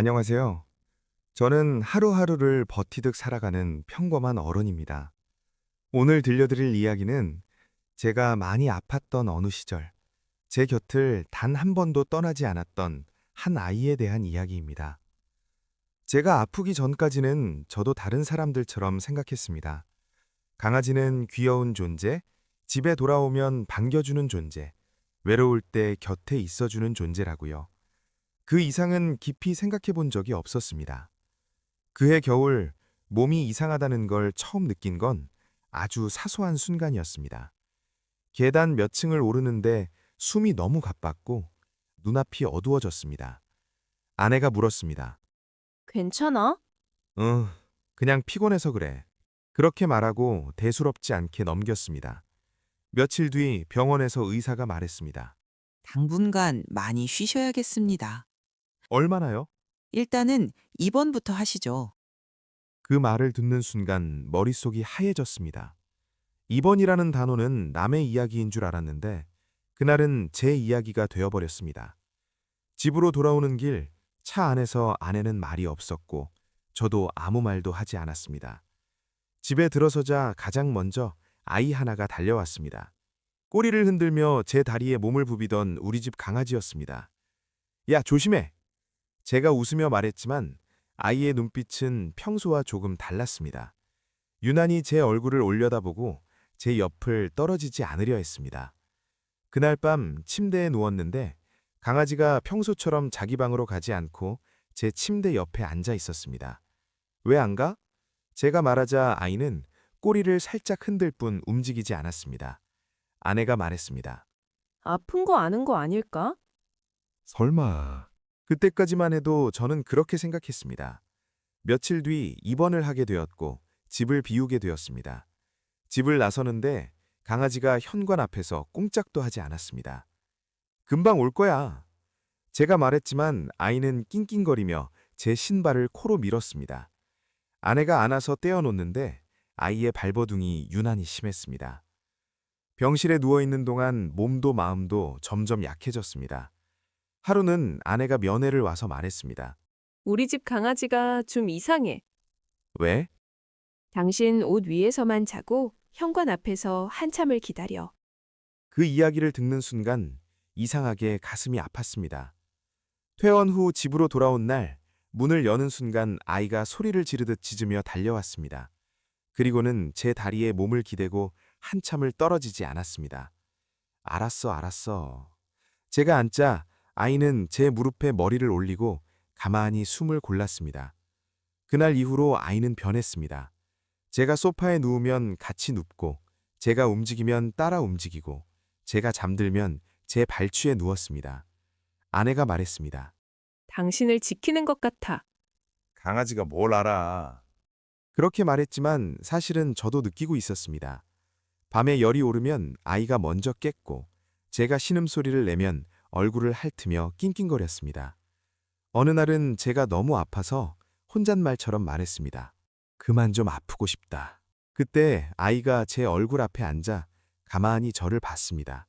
안녕하세요. 저는 하루하루를 버티듯 살아가는 평범한 어른입니다. 오늘 들려드릴 이야기는 제가 많이 아팠던 어느 시절, 제 곁을 단 한 번도 떠나지 않았던 한 아이에 대한 이야기입니다. 제가 아프기 전까지는 저도 다른 사람들처럼 생각했습니다. 강아지는 귀여운 존재, 집에 돌아오면 반겨주는 존재, 외로울 때 곁에 있어주는 존재라고요. 그 이상은 깊이 생각해 본 적이 없었습니다. 그해 겨울 몸이 이상하다는 걸 처음 느낀 건 아주 사소한 순간이었습니다. 계단 몇 층을 오르는데 숨이 너무 가빴고 눈앞이 어두워졌습니다. 아내가 물었습니다. 괜찮아? 응, 그냥 피곤해서 그래. 그렇게 말하고 대수롭지 않게 넘겼습니다. 며칠 뒤 병원에서 의사가 말했습니다. 당분간 많이 쉬셔야겠습니다. 얼마나요? 일단은 입원부터 하시죠. 그 말을 듣는 순간 머릿속이 하얘졌습니다. 입원이라는 단어는 남의 이야기인 줄 알았는데 그날은 제 이야기가 되어버렸습니다. 집으로 돌아오는 길, 차 안에서 아내는 말이 없었고 저도 아무 말도 하지 않았습니다. 집에 들어서자 가장 먼저 아이 하나가 달려왔습니다. 꼬리를 흔들며 제 다리에 몸을 부비던 우리 집 강아지였습니다. 야, 조심해! 제가 웃으며 말했지만 아이의 눈빛은 평소와 조금 달랐습니다. 유난히 제 얼굴을 올려다보고 제 옆을 떨어지지 않으려 했습니다. 그날 밤 침대에 누웠는데 강아지가 평소처럼 자기 방으로 가지 않고 제 침대 옆에 앉아 있었습니다. 왜 안 가? 제가 말하자 아이는 꼬리를 살짝 흔들 뿐 움직이지 않았습니다. 아내가 말했습니다. 아픈 거 아는 거 아닐까? 설마. 그때까지만 해도 저는 그렇게 생각했습니다. 며칠 뒤 입원을 하게 되었고 집을 비우게 되었습니다. 집을 나서는데 강아지가 현관 앞에서 꼼짝도 하지 않았습니다. 금방 올 거야. 제가 말했지만 아이는 낑낑거리며 제 신발을 코로 밀었습니다. 아내가 안아서 떼어놓는데 아이의 발버둥이 유난히 심했습니다. 병실에 누워있는 동안 몸도 마음도 점점 약해졌습니다. 하루는 아내가 면회를 와서 말했습니다. 우리 집 강아지가 좀 이상해. 왜? 당신 옷 위에서만 자고 현관 앞에서 한참을 기다려. 그 이야기를 듣는 순간 이상하게 가슴이 아팠습니다. 퇴원 후 집으로 돌아온 날 문을 여는 순간 아이가 소리를 지르듯 짖으며 달려왔습니다. 그리고는 제 다리에 몸을 기대고 한참을 떨어지지 않았습니다. 알았어, 알았어. 제가 앉자 아이는 제 무릎에 머리를 올리고 가만히 숨을 골랐습니다. 그날 이후로 아이는 변했습니다. 제가 소파에 누우면 같이 눕고, 제가 움직이면 따라 움직이고, 제가 잠들면 제 발치에 누웠습니다. 아내가 말했습니다. 당신을 지키는 것 같아. 강아지가 뭘 알아? 그렇게 말했지만 사실은 저도 느끼고 있었습니다. 밤에 열이 오르면 아이가 먼저 깼고, 제가 신음소리를 내면 얼굴을 핥으며 낑낑거렸습니다. 어느 날은 제가 너무 아파서 혼잣말처럼 말했습니다. 그만 좀 아프고 싶다. 그때 아이가 제 얼굴 앞에 앉아 가만히 저를 봤습니다.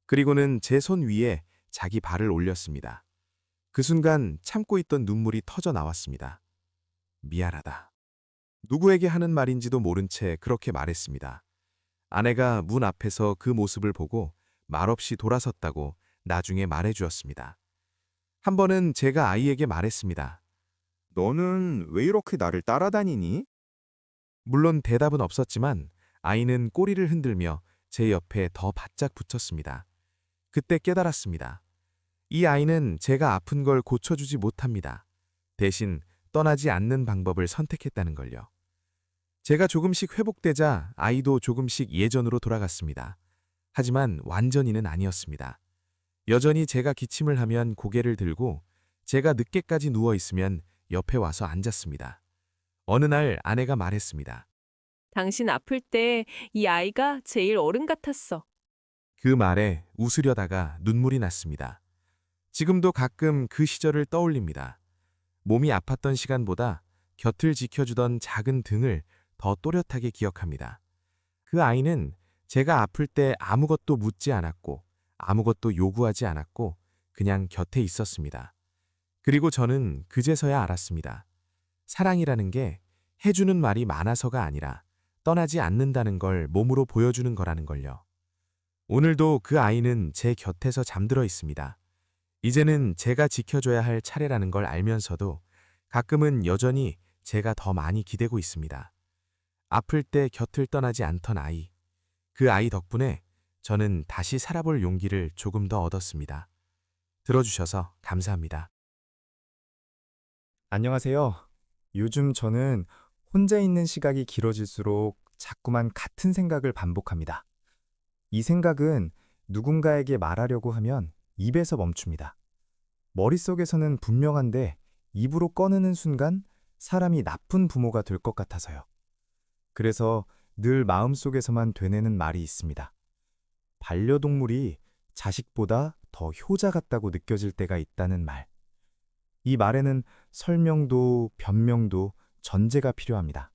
그리고는 제 손 위에 자기 발을 올렸습니다. 그 순간 참고 있던 눈물이 터져 나왔습니다. 미안하다. 누구에게 하는 말인지도 모른 채 그렇게 말했습니다. 아내가 문 앞에서 그 모습을 보고 말없이 돌아섰다고 나중에 말해주었습니다. 한 번은 제가 아이에게 말했습니다. 너는 왜 이렇게 나를 따라다니니? 물론 대답은 없었지만 아이는 꼬리를 흔들며 제 옆에 더 바짝 붙었습니다. 그때 깨달았습니다. 이 아이는 제가 아픈 걸 고쳐주지 못합니다. 대신 떠나지 않는 방법을 선택했다는 걸요. 제가 조금씩 회복되자 아이도 조금씩 예전으로 돌아갔습니다. 하지만 완전히는 아니었습니다. 여전히 제가 기침을 하면 고개를 들고 제가 늦게까지 누워 있으면 옆에 와서 앉았습니다. 어느 날 아내가 말했습니다. 당신 아플 때 이 아이가 제일 어른 같았어. 그 말에 웃으려다가 눈물이 났습니다. 지금도 가끔 그 시절을 떠올립니다. 몸이 아팠던 시간보다 곁을 지켜주던 작은 등을 더 또렷하게 기억합니다. 그 아이는 제가 아플 때 아무것도 묻지 않았고 아무것도 요구하지 않았고 그냥 곁에 있었습니다. 그리고 저는 그제서야 알았습니다. 사랑이라는 게 해주는 말이 많아서가 아니라 떠나지 않는다는 걸 몸으로 보여주는 거라는 걸요. 오늘도 그 아이는 제 곁에서 잠들어 있습니다. 이제는 제가 지켜줘야 할 차례라는 걸 알면서도 가끔은 여전히 제가 더 많이 기대고 있습니다. 아플 때 곁을 떠나지 않던 아이. 그 아이 덕분에 저는 다시 살아볼 용기를 조금 더 얻었습니다. 들어주셔서 감사합니다. 안녕하세요. 요즘 저는 혼자 있는 시각이 길어질수록 자꾸만 같은 생각을 반복합니다. 이 생각은 누군가에게 말하려고 하면 입에서 멈춥니다. 머릿속에서는 분명한데 입으로 꺼내는 순간 사람이 나쁜 부모가 될 것 같아서요. 그래서 늘 마음속에서만 되뇌는 말이 있습니다. 반려동물이 자식보다 더 효자 같다고 느껴질 때가 있다는 말. 이 말에는 설명도 변명도 전제가 필요합니다.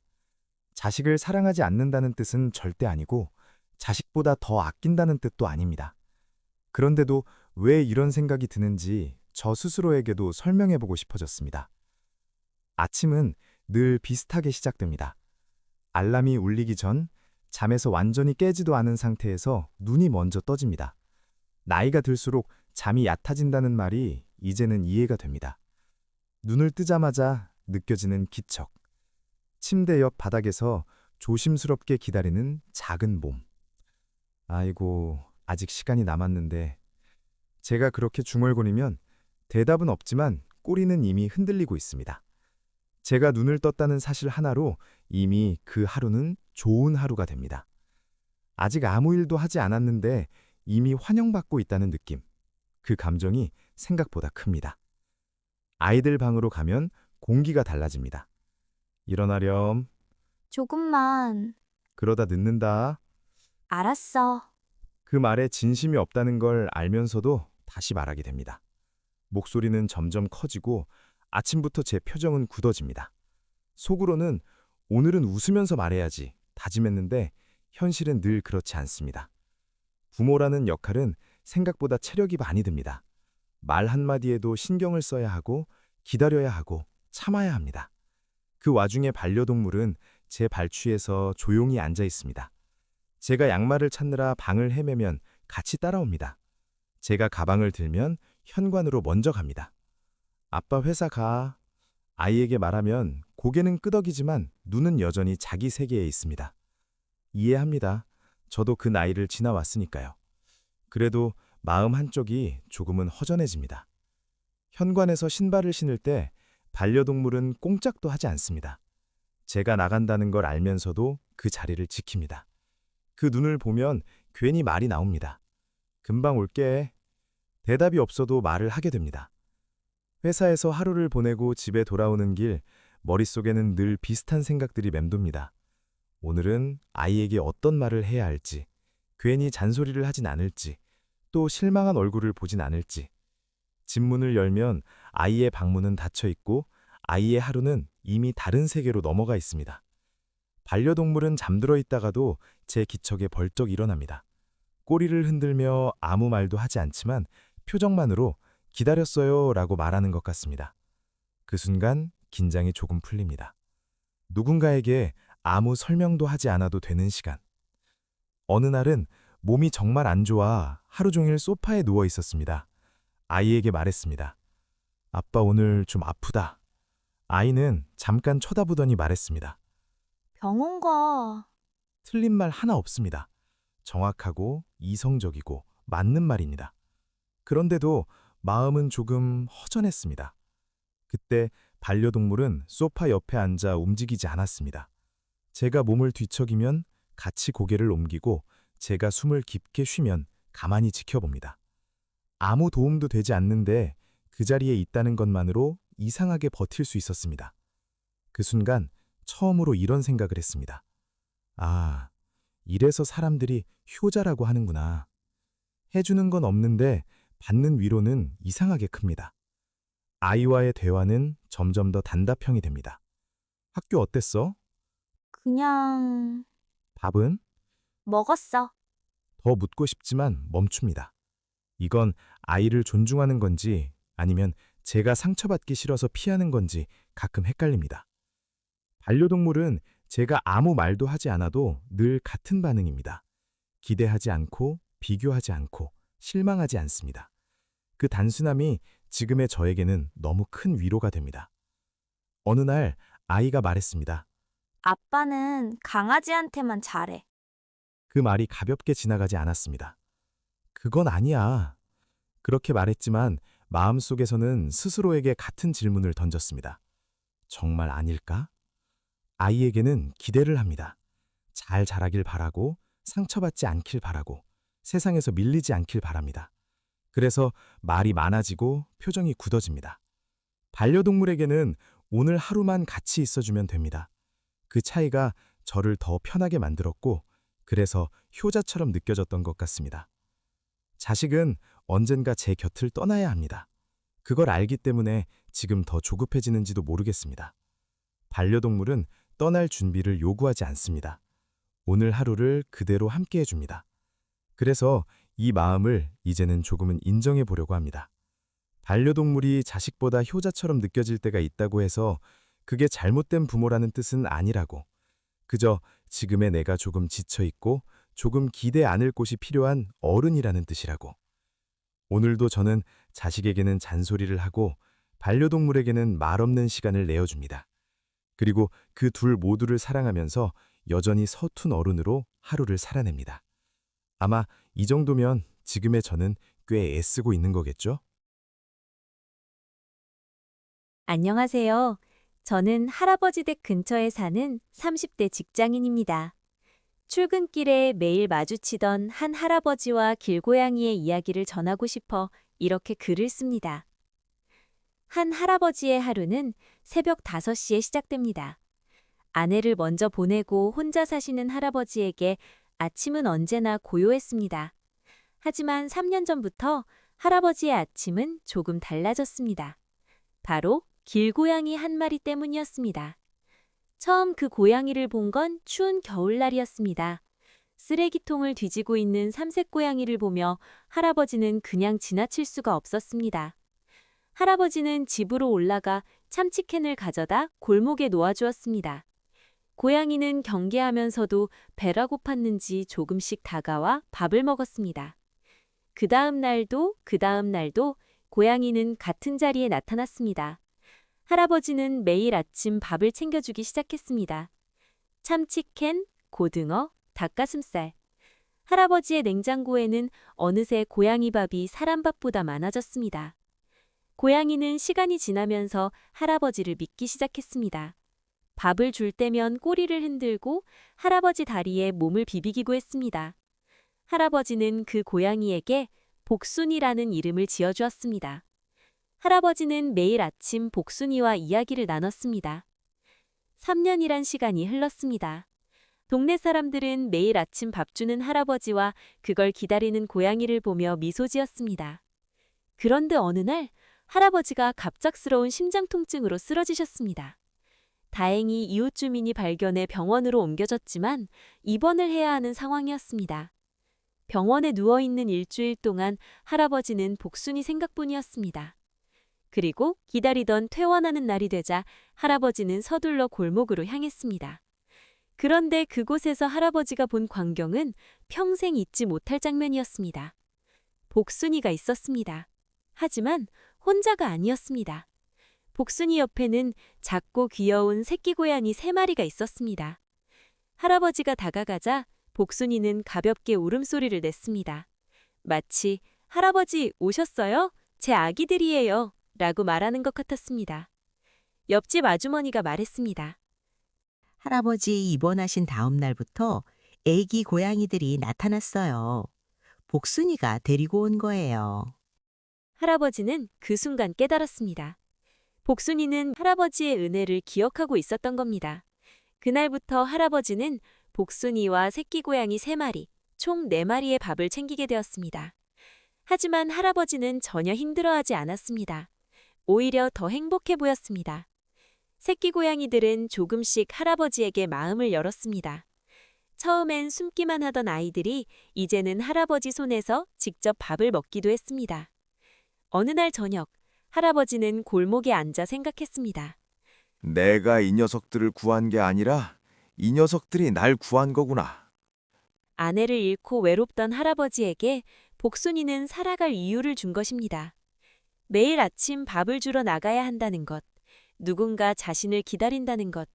자식을 사랑하지 않는다는 뜻은 절대 아니고 자식보다 더 아낀다는 뜻도 아닙니다. 그런데도 왜 이런 생각이 드는지 저 스스로에게도 설명해보고 싶어졌습니다. 아침은 늘 비슷하게 시작됩니다. 알람이 울리기 전 잠에서 완전히 깨지도 않은 상태에서 눈이 먼저 떠집니다. 나이가 들수록 잠이 얕아진다는 말이 이제는 이해가 됩니다. 눈을 뜨자마자 느껴지는 기척. 침대 옆 바닥에서 조심스럽게 기다리는 작은 몸. 아이고, 아직 시간이 남았는데. 제가 그렇게 중얼거리면 대답은 없지만 꼬리는 이미 흔들리고 있습니다. 제가 눈을 떴다는 사실 하나로 이미 그 하루는 좋은 하루가 됩니다. 아직 아무 일도 하지 않았는데 이미 환영받고 있다는 느낌. 그 감정이 생각보다 큽니다. 아이들 방으로 가면 공기가 달라집니다. 일어나렴. 조금만. 그러다 늦는다. 알았어. 그 말에 진심이 없다는 걸 알면서도 다시 말하게 됩니다. 목소리는 점점 커지고 아침부터 제 표정은 굳어집니다. 속으로는 오늘은 웃으면서 말해야지 다짐했는데 현실은 늘 그렇지 않습니다. 부모라는 역할은 생각보다 체력이 많이 듭니다. 말 한마디에도 신경을 써야 하고 기다려야 하고 참아야 합니다. 그 와중에 반려동물은 제 발치에서 조용히 앉아 있습니다. 제가 양말을 찾느라 방을 헤매면 같이 따라옵니다. 제가 가방을 들면 현관으로 먼저 갑니다. 아빠 회사 가. 아이에게 말하면 고개는 끄덕이지만 눈은 여전히 자기 세계에 있습니다. 이해합니다. 저도 그 나이를 지나왔으니까요. 그래도 마음 한쪽이 조금은 허전해집니다. 현관에서 신발을 신을 때 반려동물은 꼼짝도 하지 않습니다. 제가 나간다는 걸 알면서도 그 자리를 지킵니다. 그 눈을 보면 괜히 말이 나옵니다. 금방 올게. 대답이 없어도 말을 하게 됩니다. 회사에서 하루를 보내고 집에 돌아오는 길, 머릿속에는 늘 비슷한 생각들이 맴돕니다. 오늘은 아이에게 어떤 말을 해야 할지, 괜히 잔소리를 하진 않을지, 또 실망한 얼굴을 보진 않을지. 집 문을 열면 아이의 방문은 닫혀 있고 아이의 하루는 이미 다른 세계로 넘어가 있습니다. 반려동물은 잠들어 있다가도 제 기척에 벌쩍 일어납니다. 꼬리를 흔들며 아무 말도 하지 않지만 표정만으로 기다렸어요 라고 말하는 것 같습니다. 그 순간 긴장이 조금 풀립니다. 누군가에게 아무 설명도 하지 않아도 되는 시간. 어느 날은 몸이 정말 안 좋아 하루 종일 소파에 누워 있었습니다. 아이에게 말했습니다. 아빠 오늘 좀 아프다. 아이는 잠깐 쳐다보더니 말했습니다. 병원 가. 틀린 말 하나 없습니다. 정확하고 이성적이고 맞는 말입니다. 그런데도 마음은 조금 허전했습니다. 그때 반려동물은 소파 옆에 앉아 움직이지 않았습니다. 제가 몸을 뒤척이면 같이 고개를 옮기고 제가 숨을 깊게 쉬면 가만히 지켜봅니다. 아무 도움도 되지 않는데 그 자리에 있다는 것만으로 이상하게 버틸 수 있었습니다. 그 순간 처음으로 이런 생각을 했습니다. 아, 이래서 사람들이 효자라고 하는구나. 해주는 건 없는데 받는 위로는 이상하게 큽니다. 아이와의 대화는 점점 더 단답형이 됩니다. 학교 어땠어? 그냥 밥은? 먹었어. 더 묻고 싶지만 멈춥니다. 이건 아이를 존중하는 건지 아니면 제가 상처받기 싫어서 피하는 건지 가끔 헷갈립니다. 반려동물은 제가 아무 말도 하지 않아도 늘 같은 반응입니다. 기대하지 않고, 비교하지 않고, 실망하지 않습니다. 그 단순함이 지금의 저에게는 너무 큰 위로가 됩니다. 어느 날 아이가 말했습니다. 아빠는 강아지한테만 잘해. 그 말이 가볍게 지나가지 않았습니다. 그건 아니야. 그렇게 말했지만 마음속에서는 스스로에게 같은 질문을 던졌습니다. 정말 아닐까? 아이에게는 기대를 합니다. 잘 자라길 바라고, 상처받지 않길 바라고, 세상에서 밀리지 않길 바랍니다. 그래서 말이 많아지고 표정이 굳어집니다. 반려동물에게는 오늘 하루만 같이 있어주면 됩니다. 그 차이가 저를 더 편하게 만들었고, 그래서 효자처럼 느껴졌던 것 같습니다. 자식은 언젠가 제 곁을 떠나야 합니다. 그걸 알기 때문에 지금 더 조급해지는지도 모르겠습니다. 반려동물은 떠날 준비를 요구하지 않습니다. 오늘 하루를 그대로 함께 해줍니다. 그래서 이 마음을 이제는 조금은 인정해 보려고 합니다. 반려동물이 자식보다 효자처럼 느껴질 때가 있다고 해서 그게 잘못된 부모라는 뜻은 아니라고, 그저 지금의 내가 조금 지쳐있고 조금 기대 않을 곳이 필요한 어른이라는 뜻이라고. 오늘도 저는 자식에게는 잔소리를 하고 반려동물에게는 말없는 시간을 내어줍니다. 그리고 그 둘 모두를 사랑하면서 여전히 서툰 어른으로 하루를 살아냅니다. 아마 이 정도면 지금의 저는 꽤 애쓰고 있는 거겠죠? 안녕하세요. 저는 할아버지 댁 근처에 사는 30대 직장인입니다. 출근길에 매일 마주치던 한 할아버지와 길고양이의 이야기를 전하고 싶어 이렇게 글을 씁니다. 한 할아버지의 하루는 새벽 5시에 시작됩니다. 아내를 먼저 보내고 혼자 사시는 할아버지에게 아침은 언제나 고요했습니다. 하지만 3년 전부터 할아버지의 아침은 조금 달라졌습니다. 바로 길고양이 한 마리 때문이었습니다. 처음 그 고양이를 본 건 추운 겨울날이었습니다. 쓰레기통을 뒤지고 있는 삼색 고양이를 보며 할아버지는 그냥 지나칠 수가 없었습니다. 할아버지는 집으로 올라가 참치캔을 가져다 골목에 놓아주었습니다. 고양이는 경계하면서도 배가 고팠는지 조금씩 다가와 밥을 먹었습니다. 그 다음 날도 고양이는 같은 자리에 나타났습니다. 할아버지는 매일 아침 밥을 챙겨주기 시작했습니다. 참치캔, 고등어, 닭가슴살. 할아버지의 냉장고에는 어느새 고양이 밥이 사람 밥보다 많아졌습니다. 고양이는 시간이 지나면서 할아버지를 믿기 시작했습니다. 밥을 줄 때면 꼬리를 흔들고 할아버지 다리에 몸을 비비기고 했습니다. 할아버지는 그 고양이에게 복순이라는 이름을 지어주었습니다. 할아버지는 매일 아침 복순이와 이야기를 나눴습니다. 3년이란 시간이 흘렀습니다. 동네 사람들은 매일 아침 밥 주는 할아버지와 그걸 기다리는 고양이를 보며 미소 지었습니다. 그런데 어느 날 할아버지가 갑작스러운 심장 통증으로 쓰러지셨습니다. 다행히 이웃 주민이 발견해 병원으로 옮겨졌지만 입원을 해야 하는 상황이었습니다. 병원에 누워있는 일주일 동안 할아버지는 복순이 생각뿐이었습니다. 그리고 기다리던 퇴원하는 날이 되자 할아버지는 서둘러 골목으로 향했습니다. 그런데 그곳에서 할아버지가 본 광경은 평생 잊지 못할 장면이었습니다. 복순이가 있었습니다. 하지만 혼자가 아니었습니다. 복순이 옆에는 작고 귀여운 새끼 고양이 3마리가 있었습니다. 할아버지가 다가가자 복순이는 가볍게 울음소리를 냈습니다. 마치 할아버지 오셨어요? 제 아기들이에요. 라고 말하는 것 같았습니다. 옆집 아주머니가 말했습니다. 할아버지 입원하신 다음 날부터 애기 고양이들이 나타났어요. 복순이가 데리고 온 거예요. 할아버지는 그 순간 깨달았습니다. 복순이는 할아버지의 은혜를 기억하고 있었던 겁니다. 그날부터 할아버지는 복순이와 새끼 고양이 3마리, 총 4마리의 밥을 챙기게 되었습니다. 하지만 할아버지는 전혀 힘들어하지 않았습니다. 오히려 더 행복해 보였습니다. 새끼 고양이들은 조금씩 할아버지에게 마음을 열었습니다. 처음엔 숨기만 하던 아이들이 이제는 할아버지 손에서 직접 밥을 먹기도 했습니다. 어느 날 저녁, 할아버지는 골목에 앉아 생각했습니다. 내가 이 녀석들을 구한 게 아니라 이 녀석들이 날 구한 거구나. 아내를 잃고 외롭던 할아버지에게 복순이는 살아갈 이유를 준 것입니다. 매일 아침 밥을 주러 나가야 한다는 것, 누군가 자신을 기다린다는 것,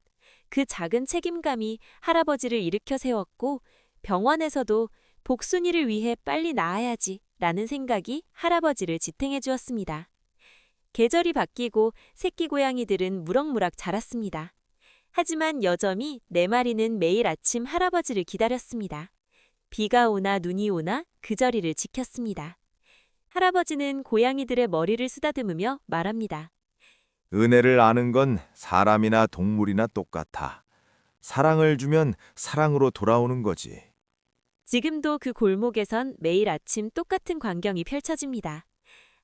그 작은 책임감이 할아버지를 일으켜 세웠고 병원에서도 복순이를 위해 빨리 나아야지 라는 생각이 할아버지를 지탱해 주었습니다. 계절이 바뀌고 새끼 고양이들은 무럭무럭 자랐습니다. 하지만 여전히 4마리는 매일 아침 할아버지를 기다렸습니다. 비가 오나 눈이 오나 그 자리를 지켰습니다. 할아버지는 고양이들의 머리를 쓰다듬으며 말합니다. 은혜를 아는 건 사람이나 동물이나 똑같아. 사랑을 주면 사랑으로 돌아오는 거지. 지금도 그 골목에선 매일 아침 똑같은 광경이 펼쳐집니다.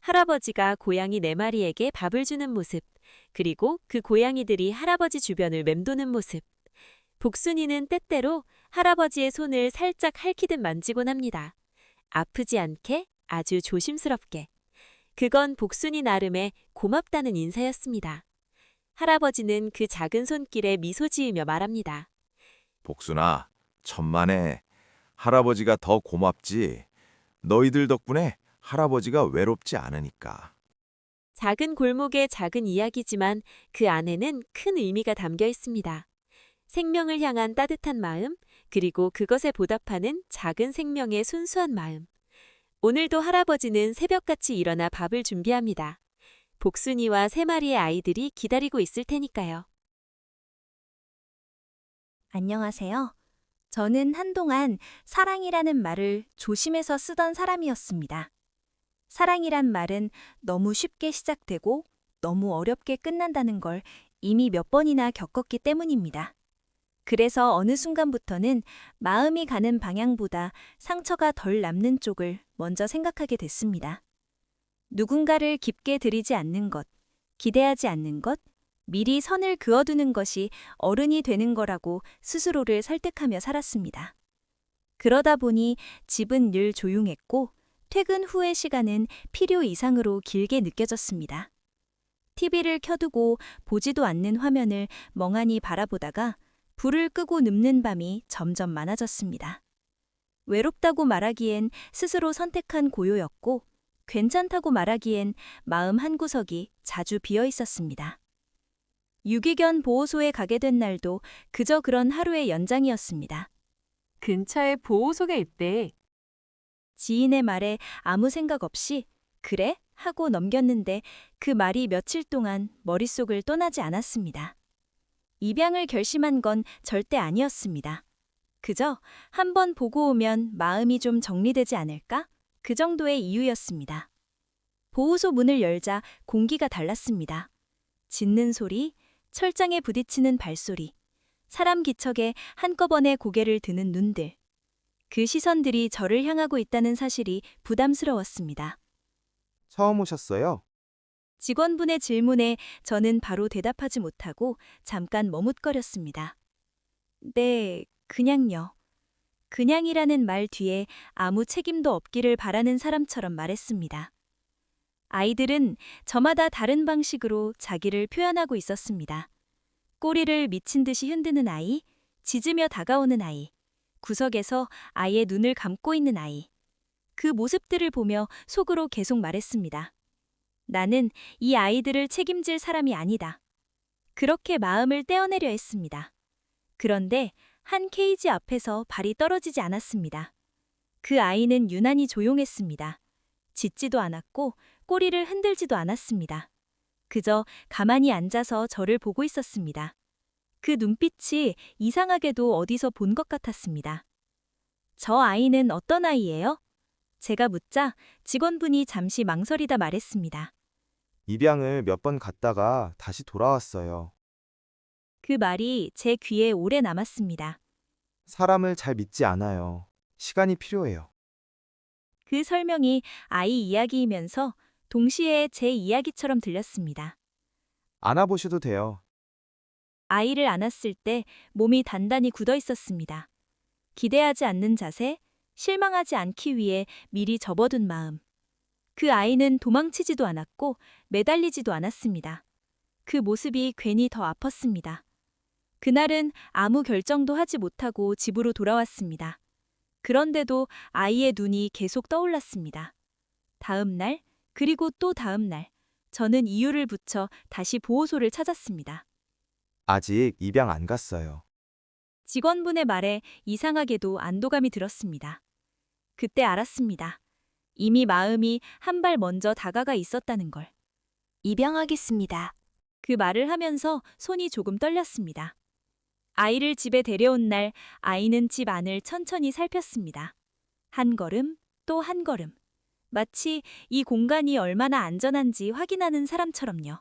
할아버지가 고양이 4마리에게 밥을 주는 모습, 그리고 그 고양이들이 할아버지 주변을 맴도는 모습. 복순이는 때때로 할아버지의 손을 살짝 핥히듯 만지곤 합니다. 아프지 않게 아주 조심스럽게. 그건 복순이 나름의 고맙다는 인사였습니다. 할아버지는 그 작은 손길에 미소 지으며 말합니다. 복순아, 천만에. 할아버지가 더 고맙지. 너희들 덕분에 할아버지가 외롭지 않으니까. 작은 골목의 작은 이야기지만 그 안에는 큰 의미가 담겨 있습니다. 생명을 향한 따뜻한 마음, 그리고 그것에 보답하는 작은 생명의 순수한 마음. 오늘도 할아버지는 새벽같이 일어나 밥을 준비합니다. 복순이와 3마리의 아이들이 기다리고 있을 테니까요. 안녕하세요. 저는 한동안 사랑이라는 말을 조심해서 쓰던 사람이었습니다. 사랑이란 말은 너무 쉽게 시작되고 너무 어렵게 끝난다는 걸 이미 몇 번이나 겪었기 때문입니다. 그래서 어느 순간부터는 마음이 가는 방향보다 상처가 덜 남는 쪽을 먼저 생각하게 됐습니다. 누군가를 깊게 들이지 않는 것, 기대하지 않는 것, 미리 선을 그어두는 것이 어른이 되는 거라고 스스로를 설득하며 살았습니다. 그러다 보니 집은 늘 조용했고 퇴근 후의 시간은 필요 이상으로 길게 느껴졌습니다. TV를 켜두고 보지도 않는 화면을 멍하니 바라보다가 불을 끄고 눕는 밤이 점점 많아졌습니다. 외롭다고 말하기엔 스스로 선택한 고요였고 괜찮다고 말하기엔 마음 한구석이 자주 비어 있었습니다. 유기견 보호소에 가게 된 날도 그저 그런 하루의 연장이었습니다. 근처에 보호소가 있대. 지인의 말에 아무 생각 없이 그래? 하고 넘겼는데 그 말이 며칠 동안 머릿속을 떠나지 않았습니다. 입양을 결심한 건 절대 아니었습니다. 그저 한번 보고 오면 마음이 좀 정리되지 않을까? 그 정도의 이유였습니다. 보호소 문을 열자 공기가 달랐습니다. 짖는 소리, 철장에 부딪히는 발소리, 사람 기척에 한꺼번에 고개를 드는 눈들. 그 시선들이 저를 향하고 있다는 사실이 부담스러웠습니다. 처음 오셨어요? 직원분의 질문에 저는 바로 대답하지 못하고 잠깐 머뭇거렸습니다. 네, 그냥요. 그냥이라는 말 뒤에 아무 책임도 없기를 바라는 사람처럼 말했습니다. 아이들은 저마다 다른 방식으로 자기를 표현하고 있었습니다. 꼬리를 미친 듯이 흔드는 아이, 짖으며 다가오는 아이, 구석에서 아예 눈을 감고 있는 아이. 그 모습들을 보며 속으로 계속 말했습니다. 나는 이 아이들을 책임질 사람이 아니다. 그렇게 마음을 떼어내려 했습니다. 그런데 한 케이지 앞에서 발이 떨어지지 않았습니다. 그 아이는 유난히 조용했습니다. 짖지도 않았고 꼬리를 흔들지도 않았습니다. 그저 가만히 앉아서 저를 보고 있었습니다. 그 눈빛이 이상하게도 어디서 본 것 같았습니다. 저 아이는 어떤 아이예요? 제가 묻자 직원분이 잠시 망설이다 말했습니다. 입양을 몇 번 갔다가 다시 돌아왔어요. 그 말이 제 귀에 오래 남았습니다. 사람을 잘 믿지 않아요. 시간이 필요해요. 그 설명이 아이 이야기이면서 동시에 제 이야기처럼 들렸습니다. 안아보셔도 돼요. 아이를 안았을 때 몸이 단단히 굳어 있었습니다. 기대하지 않는 자세, 실망하지 않기 위해 미리 접어둔 마음. 그 아이는 도망치지도 않았고 매달리지도 않았습니다. 그 모습이 괜히 더 아팠습니다. 그날은 아무 결정도 하지 못하고 집으로 돌아왔습니다. 그런데도 아이의 눈이 계속 떠올랐습니다. 다음 날, 그리고 또 다음 날, 저는 이유를 붙여 다시 보호소를 찾았습니다. 아직 입양 안 갔어요. 직원분의 말에 이상하게도 안도감이 들었습니다. 그때 알았습니다. 이미 마음이 한 발 먼저 다가가 있었다는 걸. 입양하겠습니다. 그 말을 하면서 손이 조금 떨렸습니다. 아이를 집에 데려온 날, 아이는 집 안을 천천히 살폈습니다. 한 걸음, 또 한 걸음. 마치 이 공간이 얼마나 안전한지 확인하는 사람처럼요.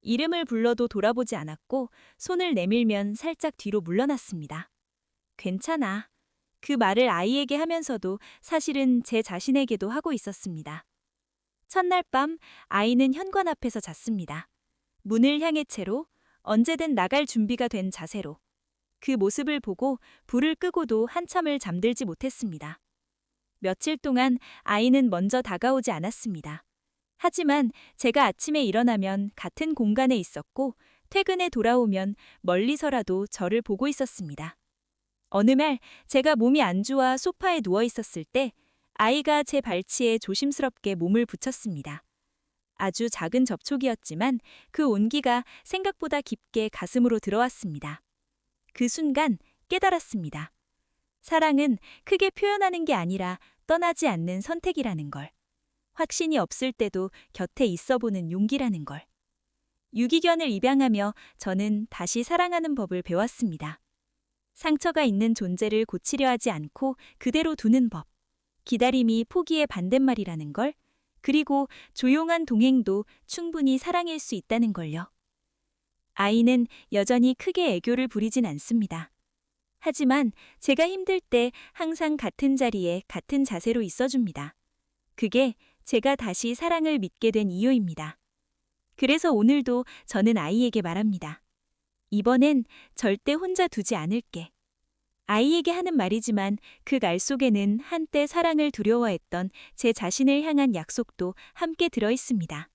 이름을 불러도 돌아보지 않았고 손을 내밀면 살짝 뒤로 물러났습니다. 괜찮아. 그 말을 아이에게 하면서도 사실은 제 자신에게도 하고 있었습니다. 첫날 밤 아이는 현관 앞에서 잤습니다. 문을 향해 채로, 언제든 나갈 준비가 된 자세로. 그 모습을 보고 불을 끄고도 한참을 잠들지 못했습니다. 며칠 동안 아이는 먼저 다가오지 않았습니다. 하지만 제가 아침에 일어나면 같은 공간에 있었고 퇴근에 돌아오면 멀리서라도 저를 보고 있었습니다. 어느 날 제가 몸이 안 좋아 소파에 누워 있었을 때 아이가 제 발치에 조심스럽게 몸을 붙였습니다. 아주 작은 접촉이었지만 그 온기가 생각보다 깊게 가슴으로 들어왔습니다. 그 순간 깨달았습니다. 사랑은 크게 표현하는 게 아니라 떠나지 않는 선택이라는 걸. 확신이 없을 때도 곁에 있어보는 용기라는 걸. 유기견을 입양하며 저는 다시 사랑하는 법을 배웠습니다. 상처가 있는 존재를 고치려 하지 않고 그대로 두는 법. 기다림이 포기의 반대말이라는 걸. 그리고 조용한 동행도 충분히 사랑일 수 있다는 걸요. 아이는 여전히 크게 애교를 부리진 않습니다. 하지만 제가 힘들 때 항상 같은 자리에 같은 자세로 있어줍니다. 그게 제가 다시 사랑을 믿게 된 이유입니다. 그래서 오늘도 저는 아이에게 말합니다. 이번엔 절대 혼자 두지 않을게. 아이에게 하는 말이지만 그 말 속에는 한때 사랑을 두려워했던 제 자신을 향한 약속도 함께 들어 있습니다.